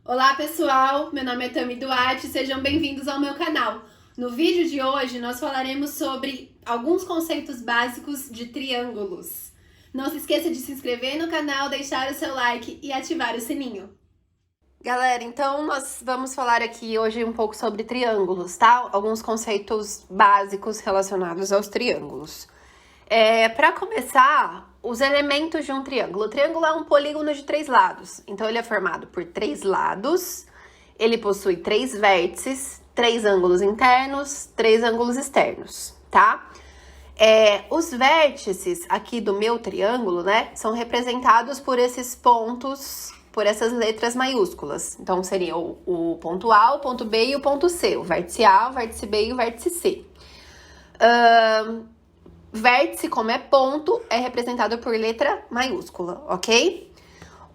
Olá pessoal, meu nome é Tami Duarte, sejam bem-vindos ao meu canal. No vídeo de hoje nós falaremos sobre alguns conceitos básicos de triângulos. Não se esqueça de se inscrever no canal, deixar o seu like e ativar o sininho. Galera, então nós vamos falar aqui hoje um pouco sobre triângulos, tá? Alguns conceitos básicos relacionados aos triângulos. Para começar, os elementos de um triângulo. O triângulo é um polígono de 3 lados, então ele é formado por 3 lados, ele possui 3 vértices, 3 ângulos internos, 3 ângulos externos, tá? Os vértices aqui do meu triângulo, né, são representados por esses pontos, por essas letras maiúsculas. Então, seria o ponto A, o ponto B e o ponto C, o vértice A, o vértice B e o vértice C. Vértice, como é ponto, é representado por letra maiúscula, ok?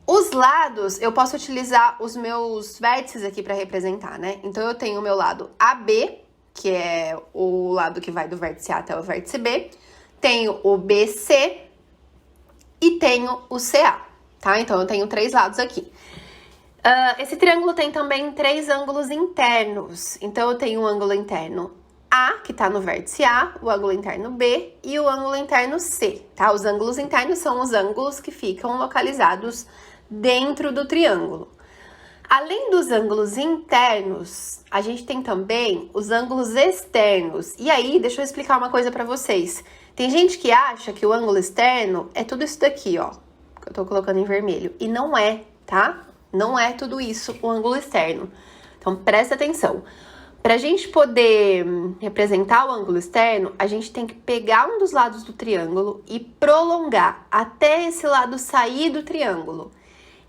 Os lados, eu posso utilizar os meus vértices aqui para representar, né? Então, eu tenho o meu lado AB, que é o lado que vai do vértice A até o vértice B. Tenho o BC e tenho o CA, tá? Então, eu tenho 3 lados aqui. Esse triângulo tem também 3 ângulos internos. Então, eu tenho um ângulo interno A, que tá no vértice A, o ângulo interno B e o ângulo interno C, tá? Os ângulos internos são os ângulos que ficam localizados dentro do triângulo. Além dos ângulos internos, a gente tem também os ângulos externos. E aí, deixa eu explicar uma coisa pra vocês. Tem gente que acha que o ângulo externo é tudo isso daqui, ó, que eu tô colocando em vermelho. E não é, tá? Não é tudo isso o ângulo externo. Então, presta atenção. Para a gente poder representar o ângulo externo, a gente tem que pegar um dos lados do triângulo e prolongar até esse lado sair do triângulo.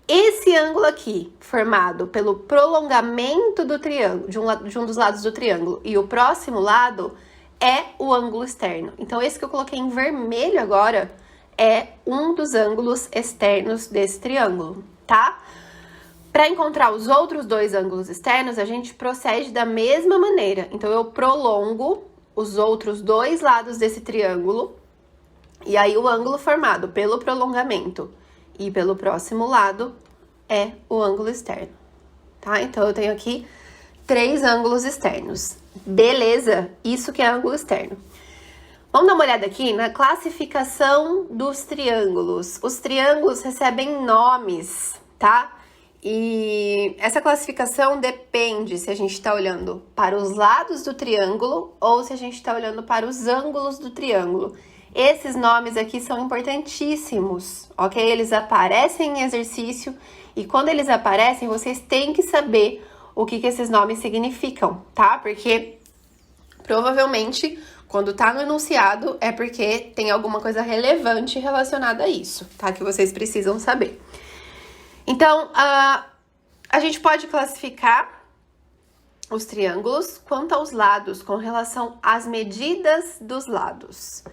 Esse ângulo aqui, formado pelo prolongamento do triângulo, de um dos lados do triângulo, e o próximo lado, é o ângulo externo. Então, esse que eu coloquei em vermelho agora é um dos ângulos externos desse triângulo, tá? Para encontrar os outros 2 ângulos externos, a gente procede da mesma maneira. Então, eu prolongo os outros 2 lados desse triângulo, e aí o ângulo formado pelo prolongamento e pelo próximo lado é o ângulo externo, tá? Então, eu tenho aqui 3 ângulos externos. Beleza? Isso que é ângulo externo. Vamos dar uma olhada aqui na classificação dos triângulos. Os triângulos recebem nomes, tá? E essa classificação depende se a gente está olhando para os lados do triângulo ou se a gente está olhando para os ângulos do triângulo. Esses nomes aqui são importantíssimos, ok? Eles aparecem em exercício e quando eles aparecem, vocês têm que saber o que esses nomes significam, tá? Porque provavelmente, quando tá no enunciado, é porque tem alguma coisa relevante relacionada a isso, tá? Que vocês precisam saber. Então, a gente pode classificar os triângulos quanto aos lados, com relação às medidas dos lados.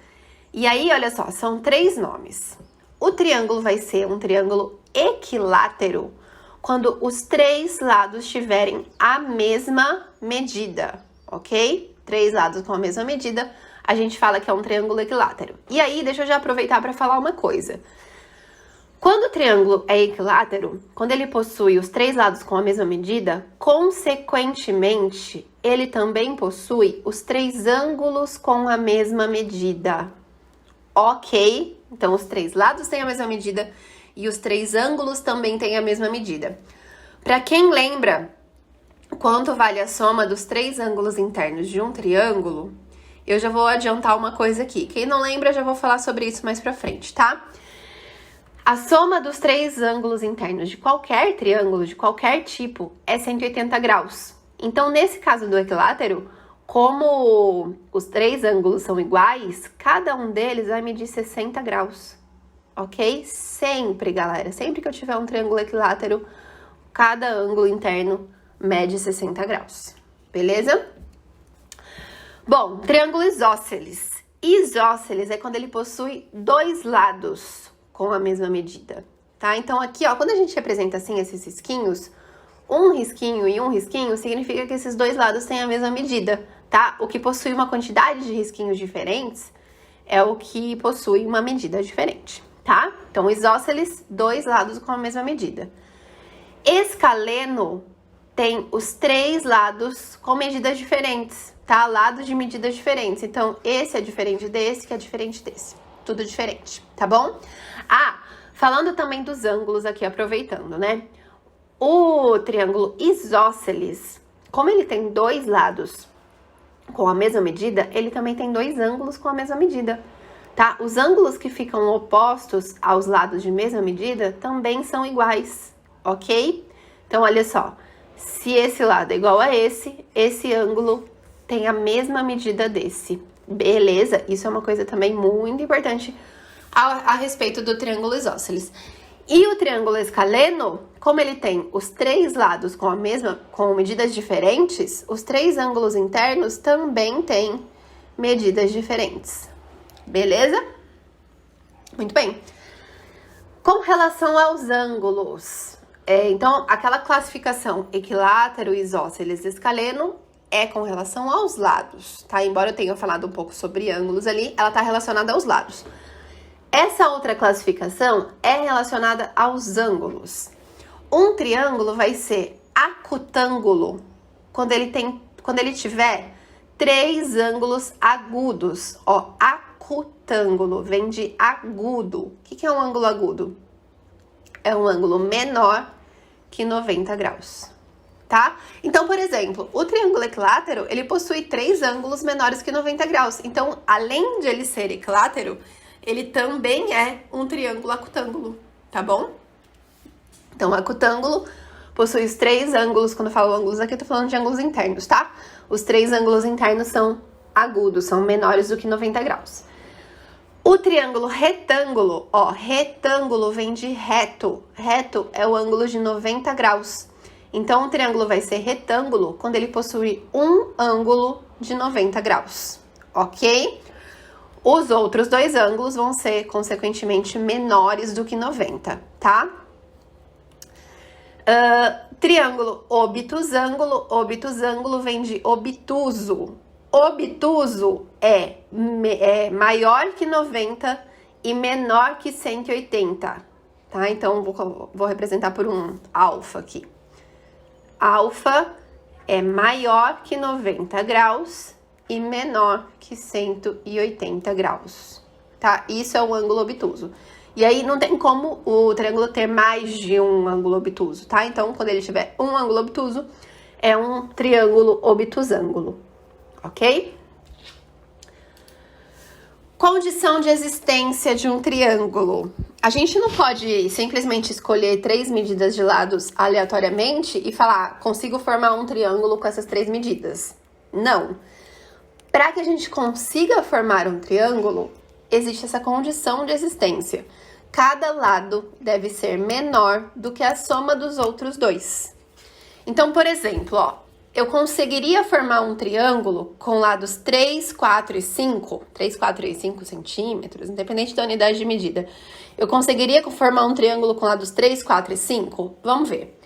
E aí, olha só, são 3 nomes. O triângulo vai ser um triângulo equilátero quando os 3 lados tiverem a mesma medida, ok? 3 lados com a mesma medida, a gente fala que é um triângulo equilátero. E aí, deixa eu já aproveitar para falar uma coisa. Quando o triângulo é equilátero, quando ele possui os 3 lados com a mesma medida, consequentemente, ele também possui os 3 ângulos com a mesma medida. Ok? Então, os 3 lados têm a mesma medida e os 3 ângulos também têm a mesma medida. Para quem lembra quanto vale a soma dos 3 ângulos internos de um triângulo, eu já vou adiantar uma coisa aqui. Quem não lembra, já vou falar sobre isso mais pra frente, tá? A soma dos 3 ângulos internos de qualquer triângulo, de qualquer tipo, é 180 graus. Então, nesse caso do equilátero, como os 3 ângulos são iguais, cada um deles vai medir 60 graus, ok? Sempre, galera, sempre que eu tiver um triângulo equilátero, cada ângulo interno mede 60 graus, beleza? Bom, triângulo isósceles. Isósceles é quando ele possui 2 lados com a mesma medida, tá? Então, aqui, ó, quando a gente representa assim esses risquinhos, um risquinho e um risquinho significa que esses 2 lados têm a mesma medida, tá? O que possui uma quantidade de risquinhos diferentes é o que possui uma medida diferente, tá? Então, isósceles, 2 lados com a mesma medida. Escaleno tem os 3 lados com medidas diferentes, tá? Lados de medidas diferentes. Então, esse é diferente desse, que é diferente desse. Tudo diferente, tá bom? Ah, falando também dos ângulos aqui, aproveitando, né? O triângulo isósceles, como ele tem 2 lados com a mesma medida, ele também tem 2 ângulos com a mesma medida, tá? Os ângulos que ficam opostos aos lados de mesma medida também são iguais, ok? Então, olha só, se esse lado é igual a esse ângulo tem a mesma medida desse, beleza? Isso é uma coisa também muito importante a respeito do triângulo isósceles. E o triângulo escaleno, como ele tem os 3 lados com medidas diferentes, os 3 ângulos internos também têm medidas diferentes. Beleza? Muito bem. Com relação aos ângulos, então, aquela classificação equilátero, isósceles, escaleno é com relação aos lados, tá? Embora eu tenha falado um pouco sobre ângulos ali, ela tá relacionada aos lados. Essa outra classificação é relacionada aos ângulos. Um triângulo vai ser acutângulo quando ele tiver 3 ângulos agudos. Ó, acutângulo vem de agudo. O que é um ângulo agudo? É um ângulo menor que 90 graus, tá? Então, por exemplo, o triângulo equilátero, ele possui 3 ângulos menores que 90 graus. Então, além de ele ser equilátero, ele também é um triângulo acutângulo, tá bom? Então, acutângulo possui os 3 ângulos. Quando eu falo ângulos aqui, eu tô falando de ângulos internos, tá? Os 3 ângulos internos são agudos, são menores do que 90 graus. O triângulo retângulo, ó, retângulo vem de reto. Reto é o ângulo de 90 graus. Então, o triângulo vai ser retângulo quando ele possui um ângulo de 90 graus, ok? Os outros 2 ângulos vão ser, consequentemente, menores do que 90, tá? Triângulo obtusângulo. Obtusângulo vem de obtuso. Obtuso é maior que 90 e menor que 180, tá? Então, vou representar por um alfa aqui. Alfa é maior que 90 graus e menor que 180 graus, tá? Isso é o ângulo obtuso. E aí, não tem como o triângulo ter mais de um ângulo obtuso, tá? Então, quando ele tiver um ângulo obtuso, é um triângulo obtusângulo, ok? Condição de existência de um triângulo. A gente não pode simplesmente escolher 3 medidas de lados aleatoriamente e falar, consigo formar um triângulo com essas 3 medidas. Não. Para que a gente consiga formar um triângulo, existe essa condição de existência. Cada lado deve ser menor do que a soma dos outros 2. Então, por exemplo, ó, eu conseguiria formar um triângulo com lados 3, 4 e 5, 3, 4 e 5 centímetros, independente da unidade de medida. Eu conseguiria formar um triângulo com lados 3, 4 e 5? Vamos ver.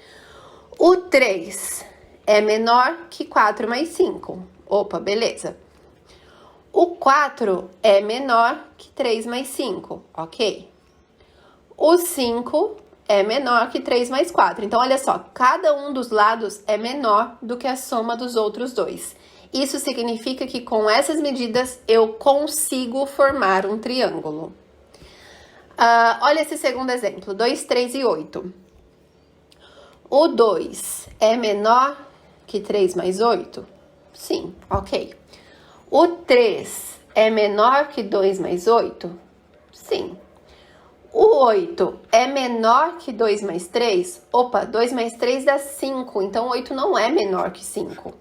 O 3 é menor que 4 mais 5. Opa, beleza. O 4 é menor que 3 mais 5, ok? O 5 é menor que 3 mais 4. Então, olha só, cada um dos lados é menor do que a soma dos outros 2. Isso significa que com essas medidas eu consigo formar um triângulo. Olha esse segundo exemplo, 2, 3 e 8. O 2 é menor que 3 mais 8? Sim, ok. O 3 é menor que 2 mais 8? Sim. O 8 é menor que 2 mais 3? Opa, 2 mais 3 dá 5, então 8 não é menor que 5.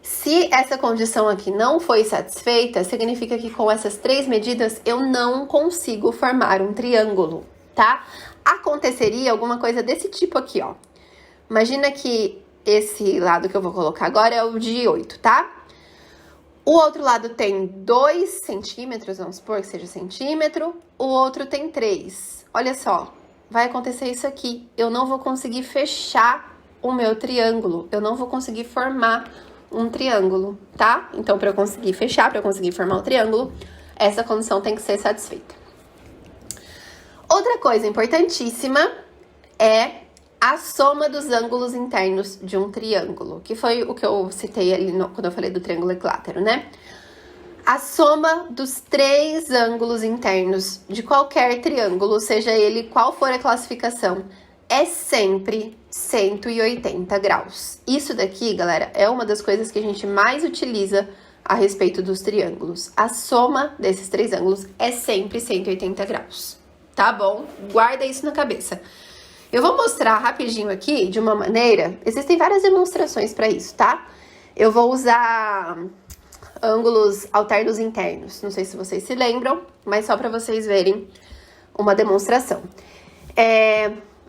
Se essa condição aqui não foi satisfeita, significa que com essas 3 medidas eu não consigo formar um triângulo, tá? Aconteceria alguma coisa desse tipo aqui, ó. Imagina que esse lado que eu vou colocar agora é o de 8, tá? O outro lado tem 2 centímetros, vamos supor que seja centímetro, o outro tem 3. Olha só, vai acontecer isso aqui. Eu não vou conseguir fechar o meu triângulo, eu não vou conseguir formar um triângulo, tá? Então, para eu conseguir fechar, para eu conseguir formar um triângulo, essa condição tem que ser satisfeita. Outra coisa importantíssima é a soma dos ângulos internos de um triângulo, que foi o que eu citei ali quando eu falei do triângulo equilátero, né? A soma dos 3 ângulos internos de qualquer triângulo, seja ele qual for a classificação, é sempre 180 graus. Isso daqui, galera, é uma das coisas que a gente mais utiliza a respeito dos triângulos. A soma desses 3 ângulos é sempre 180 graus, tá bom? Guarda isso na cabeça. Eu vou mostrar rapidinho aqui, de uma maneira, existem várias demonstrações para isso, tá? Eu vou usar ângulos alternos internos, não sei se vocês se lembram, mas só para vocês verem uma demonstração.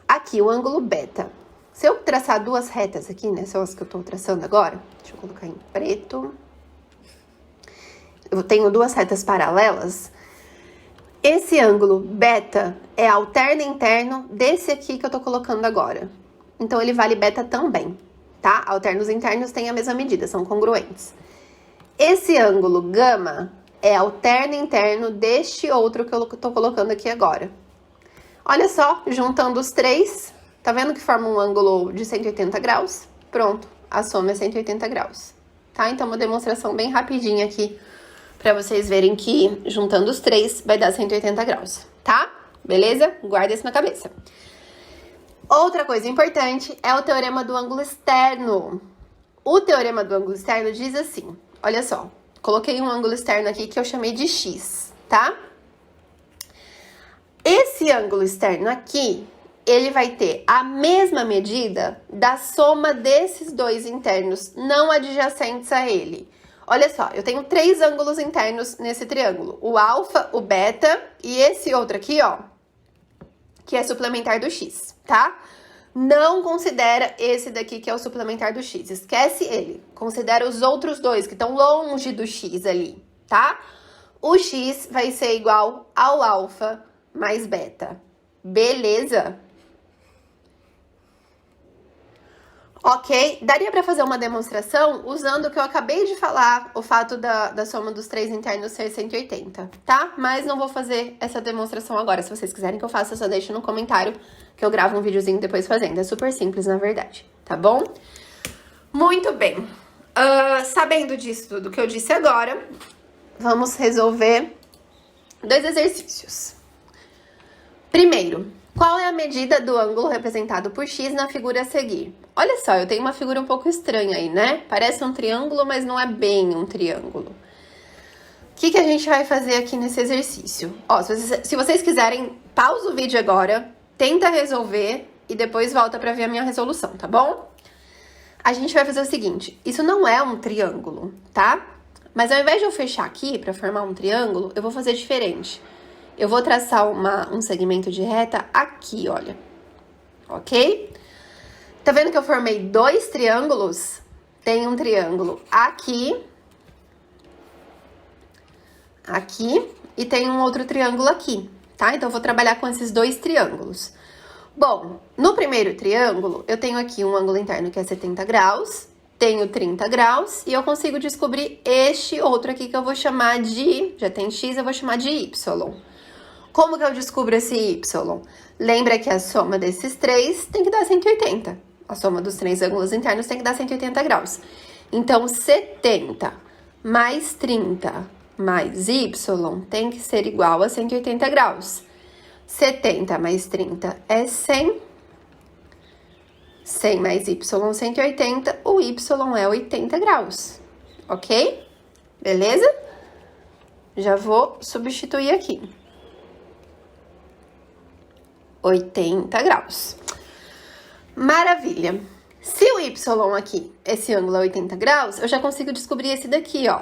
Aqui, o ângulo beta. Se eu traçar 2 retas aqui, né, são as que eu tô traçando agora, deixa eu colocar em preto. Eu tenho 2 retas paralelas. Esse ângulo beta é alterno interno desse aqui que eu tô colocando agora. Então, ele vale beta também, tá? Alternos internos têm a mesma medida, são congruentes. Esse ângulo gama é alterno interno deste outro que eu tô colocando aqui agora. Olha só, juntando os 3, tá vendo que forma um ângulo de 180 graus? Pronto, a soma é 180 graus, tá? Então, uma demonstração bem rapidinha aqui, pra vocês verem que juntando os 3 vai dar 180 graus, tá? Beleza? Guarda isso na cabeça. Outra coisa importante é o teorema do ângulo externo. O teorema do ângulo externo diz assim, olha só, coloquei um ângulo externo aqui que eu chamei de x, tá? Esse ângulo externo aqui, ele vai ter a mesma medida da soma desses 2 internos não adjacentes a ele. Olha só, eu tenho 3 ângulos internos nesse triângulo, o alfa, o beta e esse outro aqui, ó, que é suplementar do x, tá? Não considera esse daqui que é o suplementar do x, esquece ele. Considera os outros 2 que estão longe do x ali, tá? O x vai ser igual ao alfa mais beta, beleza? Ok? Daria para fazer uma demonstração usando o que eu acabei de falar, o fato da soma dos 3 internos ser 180, tá? Mas não vou fazer essa demonstração agora. Se vocês quiserem que eu faça, só deixa no comentário que eu gravo um videozinho depois fazendo. É super simples, na verdade, tá bom? Muito bem. Sabendo disso tudo que eu disse agora, vamos resolver 2 exercícios. Primeiro, qual é a medida do ângulo representado por x na figura a seguir? Olha só, eu tenho uma figura um pouco estranha aí, né? Parece um triângulo, mas não é bem um triângulo. O que a gente vai fazer aqui nesse exercício? Ó, se vocês quiserem, pausa o vídeo agora, tenta resolver e depois volta pra ver a minha resolução, tá bom? A gente vai fazer o seguinte, isso não é um triângulo, tá? Mas ao invés de eu fechar aqui pra formar um triângulo, eu vou fazer diferente. Eu vou traçar um segmento de reta aqui, olha. Ok? Tá vendo que eu formei 2 triângulos? Tem um triângulo aqui. Aqui. E tem um outro triângulo aqui, tá? Então, eu vou trabalhar com esses 2 triângulos. Bom, no primeiro triângulo, eu tenho aqui um ângulo interno que é 70 graus. Tenho 30 graus. E eu consigo descobrir este outro aqui que eu vou chamar de... Já tem x, eu vou chamar de y. Como que eu descubro esse y? Lembra que a soma desses 3 tem que dar 180. A soma dos 3 ângulos internos tem que dar 180 graus. Então, 70 mais 30 mais y tem que ser igual a 180 graus. 70 mais 30 é 100. 100 mais y, 180. O y é 80 graus. Ok? Beleza? Já vou substituir aqui. 80 graus. Maravilha. Se o y aqui, esse ângulo é 80 graus, eu já consigo descobrir esse daqui, ó.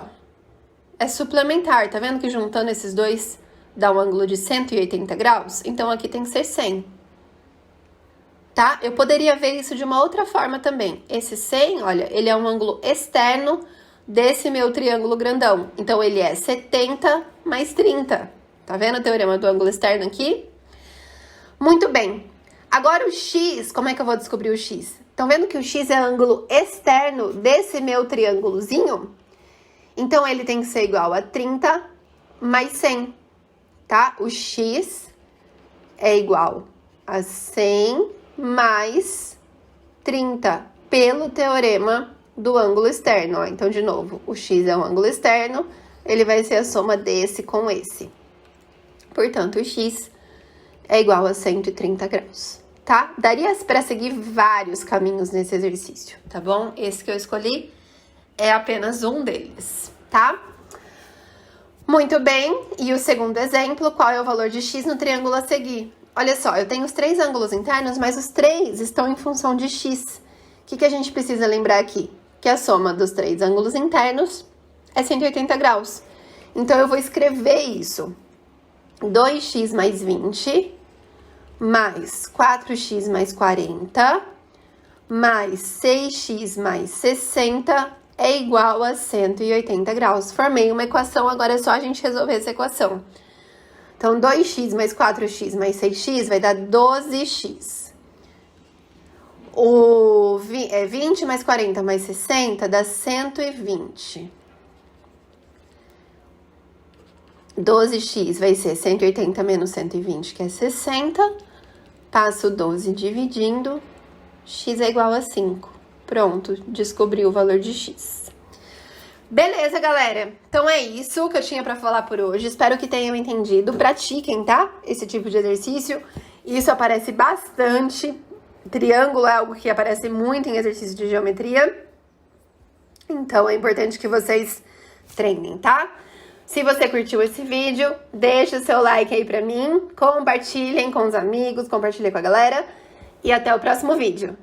É suplementar, tá vendo que juntando esses 2 dá um ângulo de 180 graus? Então, aqui tem que ser 100. Tá? Eu poderia ver isso de uma outra forma também. Esse 100, olha, ele é um ângulo externo desse meu triângulo grandão. Então, ele é 70 mais 30. Tá vendo o teorema do ângulo externo aqui? Muito bem. Agora o x, como é que eu vou descobrir o x? Estão vendo que o x é ângulo externo desse meu triângulozinho? Então, ele tem que ser igual a 30 mais 100, tá? O x é igual a 100 mais 30 pelo teorema do ângulo externo, ó. Então, de novo, o x é um ângulo externo, ele vai ser a soma desse com esse. Portanto, o x é igual a 130 graus, tá? Daria para seguir vários caminhos nesse exercício, tá bom? Esse que eu escolhi é apenas um deles, tá? Muito bem, e o segundo exemplo, qual é o valor de x no triângulo a seguir? Olha só, eu tenho os 3 ângulos internos, mas os 3 estão em função de x. O que a gente precisa lembrar aqui? Que a soma dos 3 ângulos internos é 180 graus. Então, eu vou escrever isso. 2x mais 20, mais 4x mais 40, mais 6x mais 60 é igual a 180 graus. Formei uma equação, agora é só a gente resolver essa equação. Então, 2x mais 4x mais 6x vai dar 12x. 20 mais 40 mais 60 dá 120. 12x vai ser 180 menos 120, que é 60. Passo 12 dividindo, x é igual a 5. Pronto, descobri o valor de x. Beleza, galera? Então é isso que eu tinha pra falar por hoje. Espero que tenham entendido. Pratiquem, tá? Esse tipo de exercício. Isso aparece bastante. Triângulo é algo que aparece muito em exercício de geometria. Então é importante que vocês treinem, tá? Se você curtiu esse vídeo, deixa o seu like aí pra mim. Compartilhem com os amigos, compartilhem com a galera. E até o próximo vídeo.